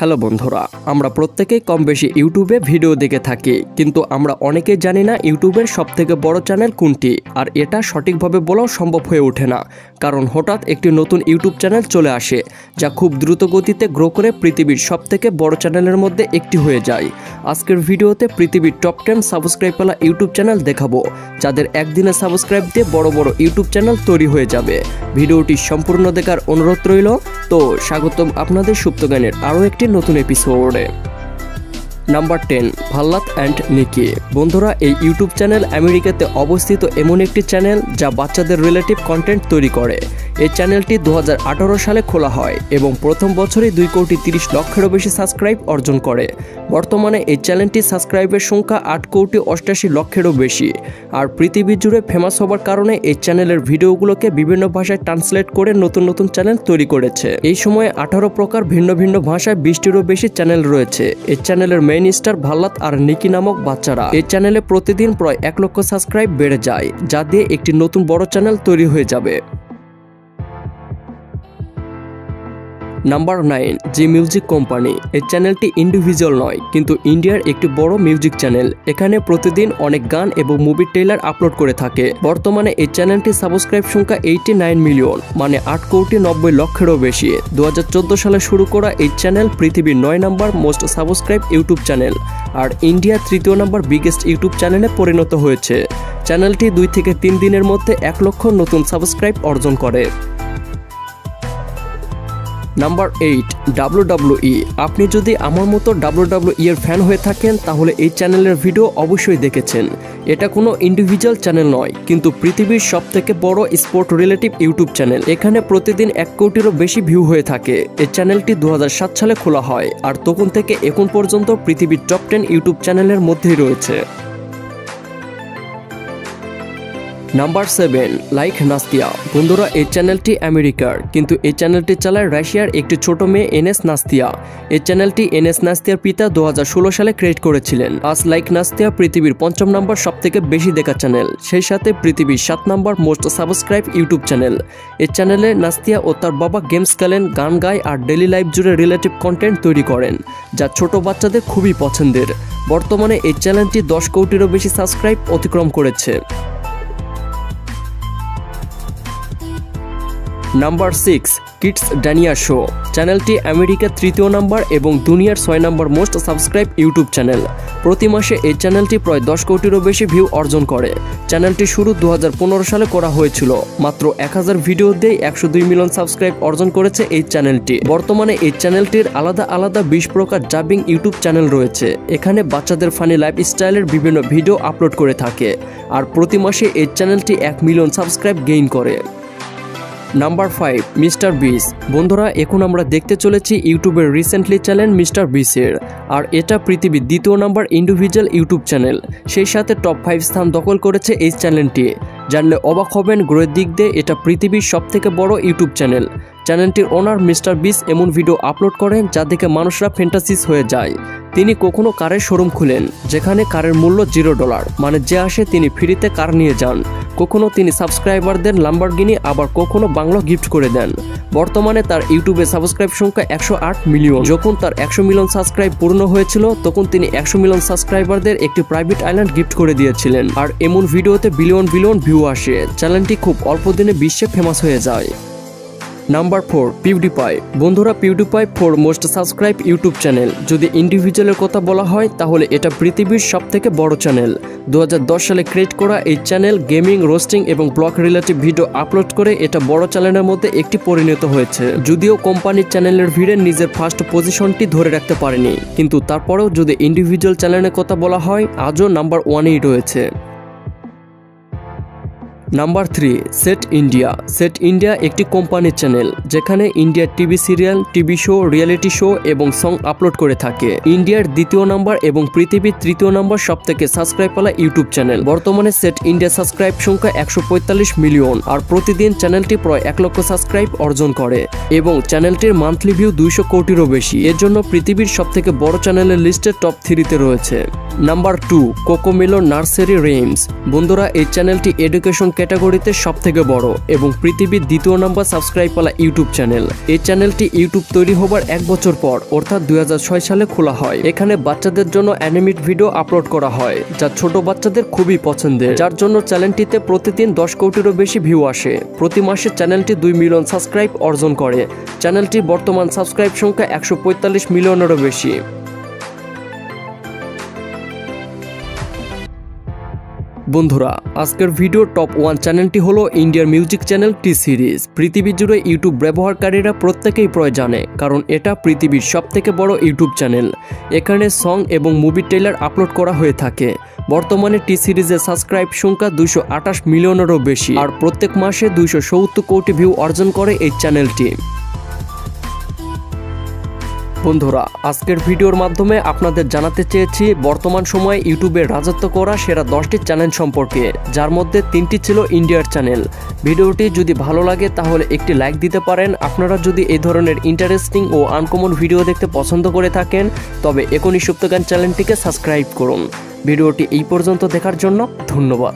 Hello বন্ধুরা, আমরা প্রত্যেকেই কম বেশি ইউটিউবে ভিডিও দেখে থাকি, কিন্তু আমরা অনেকেই জানি না ইউটিউবের সবথেকে বড় চ্যানেল কোনটি। আর এটা সঠিকভাবে বলাও সম্ভব হয়ে ওঠে না, কারণ হঠাৎ একটি নতুন ইউটিউব চ্যানেল চলে আসে যা খুব দ্রুত গতিতে গ্রো করে পৃথিবীর সবথেকে বড় চ্যানেলের মধ্যে একটি হয়ে যায়। আজকের ভিডিওতে পৃথিবীর টপ 10 সাবস্ক্রাইবওয়ালা ইউটিউব চ্যানেল দেখাবো, যাদের একদিনে সাবস্ক্রাইব দিয়ে বড় বড় ইউটিউব চ্যানেল তৈরি হয়ে যাবে। ভিডিওটি সম্পূর্ণ দেখার অনুরোধ রইল। তো স্বাগতম আপনাদের সুপ্তজ্ঞানের আরও একটি নতুন এপিসোডে। নাম্বার 10, ভাল্লাত অ্যান্ড নিকি। বন্ধুরা, এই ইউটিউব চ্যানেল আমেরিকাতে অবস্থিত এমন একটি চ্যানেল যা বাচ্চাদের রিলেটিভ কন্টেন্ট তৈরি করে। এই চ্যানেলটি 2018 সালে খোলা হয় এবং প্রথম বছরে 2,30,00,000-এরও বেশি সাবস্ক্রাইব অর্জন করে। বর্তমানে এই চ্যানেলটির সাবস্ক্রাইবের সংখ্যা 8,88,00,000-এরও বেশি। আর পৃথিবী জুড়ে ফেমাস হওয়ার কারণে এই চ্যানেলের ভিডিওগুলোকে বিভিন্ন ভাষায় ট্রান্সলেট করে নতুন নতুন চ্যানেল তৈরি করেছে। এই সময়ে 18 প্রকার ভিন্ন ভিন্ন ভাষায় 20টিরও বেশি চ্যানেল রয়েছে। এই চ্যানেলের মেইন স্টার ভাল্লাত আর নিকি নামক বাচ্চারা। এই চ্যানেলে প্রতিদিন প্রায় 1 লক্ষ সাবস্ক্রাইব বেড়ে যায়, যা দিয়ে একটি নতুন বড় চ্যানেল তৈরি হয়ে যাবে। নাম্বার 9, জি মিউজিক কোম্পানি। এই চ্যানেলটি ইন্ডিভিজুয়াল নয়, কিন্তু ইন্ডিয়ার একটি বড় মিউজিক চ্যানেল। এখানে প্রতিদিন অনেক গান এবং মুভির ট্রেলার আপলোড করে থাকে। বর্তমানে এই চ্যানেলটির সাবস্ক্রাইব সংখ্যা 89 মিলিয়ন, মানে 8,90,00,000-এরও বেশি। 2014 সালে শুরু করা এই চ্যানেল পৃথিবীর 9 নম্বর মোস্ট সাবস্ক্রাইব ইউটিউব চ্যানেল আর ইন্ডিয়ার 3য় নম্বর বিগেস্ট ইউটিউব চ্যানেলে পরিণত হয়েছে। চ্যানেলটি 2 থেকে 3 দিনের মধ্যে 1 লক্ষ নতুন সাবস্ক্রাইব অর্জন করে। Number 8, WWE। আপনি যদি আমার মতো WWE এর ফ্যান হয়ে থাকেন তাহলে এই চ্যানেলের ভিডিও অবশ্যই দেখেছেন। এটা কোনো ইন্ডিভিজুয়াল চ্যানেল নয়, কিন্তু পৃথিবীর সবথেকে বড় স্পোর্ট রিলেটিভ ইউটিউব চ্যানেল। এখানে প্রতিদিন 1 কোটিরও বেশি ভিউ হয়ে থাকে। এই চ্যানেলটি 2007 সালে খোলা হয় আর তখন থেকে এখন পর্যন্ত পৃথিবীর টপ 10 ইউটিউব চ্যানেলের মধ্যেই রয়েছে। Number 7, Like Nastya. বন্ধুরা, এই চ্যানেলটি আমেরিকার, কিন্তু এই চ্যানেলটি চালায় রাশিয়ার একটি ছোট মেয়ে এনএস নাস্তিয়া। এই চ্যানেলটি এনএস নাস্তিয়ার পিতা 2016 সালে ক্রিয়েট করেছিলেন। আজ লাইক নাস্তিয়া পৃথিবীর 5ম নম্বর সবথেকে বেশি দেখা চ্যানেল, সেই সাথে পৃথিবীর 7 নম্বর মোস্ট সাবস্ক্রাইব ইউটিউব চ্যানেল। এই চ্যানেলে নাস্তিয়া ও তার বাবা গেমস খেলেন, গান গায় আর ডেইলি লাইফ জুড়ে রিলেটিভ কন্টেন্ট তৈরি করেন, যা ছোট বাচ্চাদের খুবই পছন্দের। বর্তমানে এই চ্যানেলটি 10 কোটিরও বেশি সাবস্ক্রাইব অতিক্রম করেছে। Number 6, Kids Diana Show. চ্যানেলটি আমেরিকার 3য় নম্বর এবং দুনিয়ার 6 নম্বর মোস্ট সাবস্ক্রাইব ইউটিউব চ্যানেল। প্রতি মাসে এই চ্যানেলটি প্রায় 10 কোটিরও বেশি ভিউ অর্জন করে। চ্যানেলটি শুরু 2015 সালে করা হয়েছিল। মাত্র 1000 ভিডিও দিয়ে 102 মিলিয়ন সাবস্ক্রাইব অর্জন করেছে এই চ্যানেলটি। বর্তমানে এই চ্যানেলটির আলাদা আলাদা 20 প্রকার ডাবিং ইউটিউব চ্যানেল রয়েছে। এখানে বাচ্চাদের ফানি লাইফস্টাইলের বিভিন্ন ভিডিও আপলোড করে থাকে। আর প্রতি মাসে এই চ্যানেলটি 1 মিলিয়ন সাবস্ক্রাইব গেইন করে। নাম্বার 5, মিস্টার বিস। বন্ধুরা, এখন আমরা দেখতে চলেছি ইউটিউবের রিসেন্টলি চ্যানেল মিস্টার বিসের। আর এটা পৃথিবীর 2য় নম্বর ইন্ডিভিজুয়াল ইউটিউব চ্যানেল। সেই সাথে টপ 5 স্থান দখল করেছে এই চ্যানেলটি। জানলে অবাক হবেন, গ্রোথের দিক দিয়ে এটা পৃথিবীর সবথেকে বড় ইউটিউব চ্যানেল। চ্যানেলটির ওনার মিস্টার বিস এমন ভিডিও আপলোড করেন যা দেখে মানুষরা ফ্যান্টাসিস হয়ে যায়। তিনি কখনো কারের শোরুম খুলেন যেখানে কারের মূল্য $0, মানে যে আসে তিনি ফ্রিতে কার নিয়ে যান। কখনো তিনি সাবস্ক্রাইবারদের ল্যাম্বরগিনি, আবার কখনো বাংলো গিফট করে দেন। বর্তমানে তার ইউটিউবে সাবস্ক্রাইব সংখ্যা 108 মিলিয়ন। যখন তার 100 মিলিয়ন সাবস্ক্রাইব পূর্ণ হয়েছিল তখন তিনি 100 মিলিয়ন সাবস্ক্রাইবারদের একটি প্রাইভেট আইল্যান্ড গিফট করে দিয়েছিলেন। আর এমন ভিডিওতে বিলিয়ন বিলিয়ন ভিউ আসে। চ্যানেলটি খুব অল্প দিনে বিশ্বে ফেমাস হয়ে যায়। Number 4, PewDiePie. বন্ধুরা, PewDiePie 4 most subscribe YouTube channel. যদি ইন্ডিভিজুয়ালের কথা বলা হয় তাহলে এটা পৃথিবীর সবথেকে বড় চ্যানেল। 2010 সালে ক্রিয়েট করা এই চ্যানেল গেমিং, রোস্টিং এবং ব্লগ রিলেটিভ ভিডিও আপলোড করে এটা বড় চ্যানেলের মধ্যে একটি পরিণত হয়েছে। যদিও কোম্পানির চ্যানেলের ভিড়ে নিজের ফার্স্ট পজিশনটি ধরে রাখতে পারেনি, কিন্তু তারপরেও যদি ইন্ডিভিজুয়াল চ্যানেলের কথা বলা হয় আজও নাম্বার 1-এই রয়েছে। Number 3, set India. Set India একটি কোম্পানির চ্যানেল যেখানে ইন্ডিয়ার TV serial, TV show, reality show এবং সং আপলোড করে থাকে। ইন্ডিয়ার 2য় নম্বর এবং পৃথিবীর 3য় নম্বর সবথেকে সাবস্ক্রাইবওয়ালা ইউটিউব চ্যানেল। বর্তমানে সেট ইন্ডিয়া সাবস্ক্রাইব সংখ্যা 145 মিলিয়ন আর প্রতিদিন চ্যানেলটি প্রায় 1 লক্ষ সাবস্ক্রাইব অর্জন করে এবং চ্যানেলটির মান্থলি ভিউ 200 কোটিরও বেশি। এর জন্য পৃথিবীর সবথেকে বড় চ্যানেলের লিস্টে টপ 3-তে রয়েছে। Number 2, Cocomelon nursery rhymes. বন্ধুরা, এই চ্যানেলটি এডুকেশন ক্যাটাগরিতে সবথেকে বড় এবং পৃথিবীর 2য় নম্বর সাবস্ক্রাইবওয়ালা ইউটিউব চ্যানেল। এই চ্যানেলটি ইউটিউব তৈরি হবার 1 বছর পর অর্থাৎ 2006 সালে খোলা হয়। এখানে বাচ্চাদের জন্য অ্যানিমেট ভিডিও আপলোড করা হয়, যা ছোট বাচ্চাদের খুবই পছন্দের, যার জন্য চ্যানেলটিতে প্রতিদিন 10 কোটিরও বেশি ভিউ আসে। প্রতি মাসে চ্যানেলটি 2 মিলিয়ন সাবস্ক্রাইব অর্জন করে। চ্যানেলটির বর্তমান সাবস্ক্রাইব সংখ্যা 145 মিলিয়নেরও বেশি। বন্ধুরা, আজকের ভিডিও টপ 1 চ্যানেলটি হলো ইন্ডিয়ার মিউজিক চ্যানেল টি সিরিজ। পৃথিবী জুড়ে ইউটিউব ব্যবহারকারীরা প্রত্যেকেই প্রায় জানে, কারণ এটা পৃথিবীর সবথেকে বড় ইউটিউব চ্যানেল। এখানে সং এবং মুভি ট্রেলার আপলোড করা হয়ে থাকে। বর্তমানে টি সিরিজের সাবস্ক্রাইব সংখ্যা 228 মিলিয়নেরও বেশি, আর প্রত্যেক মাসে 270 কোটি ভিউ অর্জন করে এই চ্যানেলটি। বন্ধুরা, আজকের ভিডিওর মাধ্যমে আপনাদের জানাতে চেয়েছি বর্তমান সময়ে ইউটিউবের রাজত্ব করা সেরা 10টি চ্যানেল সম্পর্কে, যার মধ্যে 3টি ছিল ইন্ডিয়ার চ্যানেল। ভিডিওটি যদি ভালো লাগে তাহলে একটি লাইক দিতে পারেন। আপনারা যদি এই ধরনের ইন্টারেস্টিং ও আনকমন ভিডিও দেখতে পছন্দ করে থাকেন তবে এখনই সুপ্তজ্ঞান চ্যানেলটিকে সাবস্ক্রাইব করুন। ভিডিওটি এই পর্যন্ত দেখার জন্য ধন্যবাদ।